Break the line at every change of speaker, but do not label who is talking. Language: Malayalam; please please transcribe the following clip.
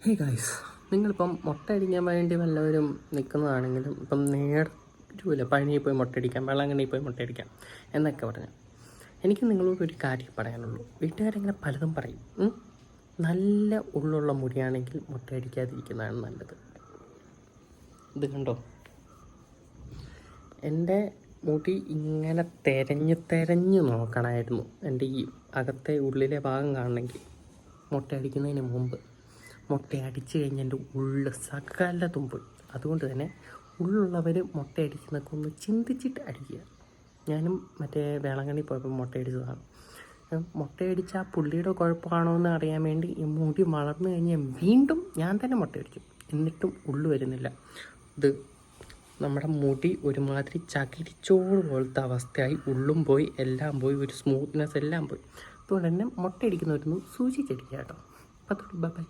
ഹേ ഗായ്സ്, നിങ്ങളിപ്പം മുട്ടയടിക്കാൻ വേണ്ടി വല്ലവരും നിൽക്കുന്നതാണെങ്കിലും ഇപ്പം നേരില്ല പഴനിയിൽ പോയി മുട്ടയടിക്കാം, വെള്ളാങ്കണ്ണിയിൽ പോയി മുട്ടയടിക്കാം എന്നൊക്കെ പറഞ്ഞു. എനിക്ക് നിങ്ങളോട് ഒരു കാര്യം പറയാനുള്ളൂ. വീട്ടുകാരിങ്ങനെ പലതും പറയും. നല്ല ഉള്ളുള്ള മുടിയാണെങ്കിൽ മുട്ടയടിക്കാതിരിക്കുന്നതാണ് നല്ലത്. ഇത് കണ്ടോ, എൻ്റെ മുടി ഇങ്ങനെ തെരഞ്ഞ് നോക്കണമായിരുന്നു. എൻ്റെ ഈ അകത്തെ ഉള്ളിലെ ഭാഗം കാണണമെങ്കിൽ മുട്ടയടിക്കുന്നതിന് മുമ്പ്. മുട്ടയടിച്ച് കഴിഞ്ഞ് എൻ്റെ ഉള്ളിൽ സകല തുമ്പ്. അതുകൊണ്ട് തന്നെ ഉള്ളുള്ളവർ മുട്ടയടിക്കുന്നതൊക്കെ ഒന്ന് ചിന്തിച്ചിട്ട് അടിക്കുക. ഞാനും മറ്റേ വേളാങ്കണ്ണി പോയപ്പോൾ മുട്ടയടിച്ചതാണ്. മുട്ടയടിച്ച ആ പുള്ളിയുടെ കുഴപ്പമാണോ എന്ന് അറിയാൻ വേണ്ടി ഈ മുടി വളർന്നു കഴിഞ്ഞാൽ വീണ്ടും ഞാൻ തന്നെ മുട്ടയടിച്ചു. എന്നിട്ടും ഉള്ളു വരുന്നില്ല. ഇത് നമ്മുടെ മുടി ഒരുമാതിരി ചകിരിച്ചോറ് പോലത്തെ അവസ്ഥയായി. ഉള്ളും പോയി, എല്ലാം പോയി, ഒരു സ്മൂത്ത്നെസ് എല്ലാം പോയി. അതുകൊണ്ട് തന്നെ മുട്ടയടിക്കുന്നവരൊന്നും സൂക്ഷിച്ചടിക്കുക കേട്ടോ. അപ്പോൾ ബൈ.